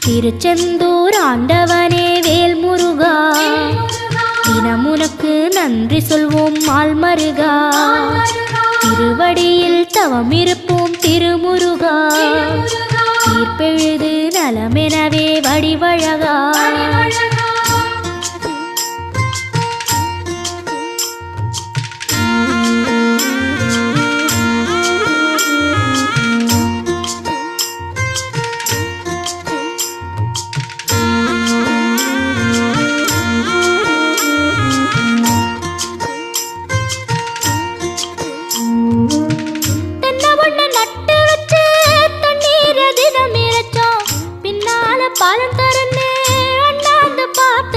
திருச்செந்தூர் ஆண்டவனே வேல் முருகா, தினம் உனக்கு நன்றி சொல்வோம் ஆள்மருகா. திருவடியில் தவம் இருப்போம் திருமுருகா, தீர்ப்பெழுது நலமெனவே வடிவழகா. பாலம் தரனே அண்ணாந்து பார்த்து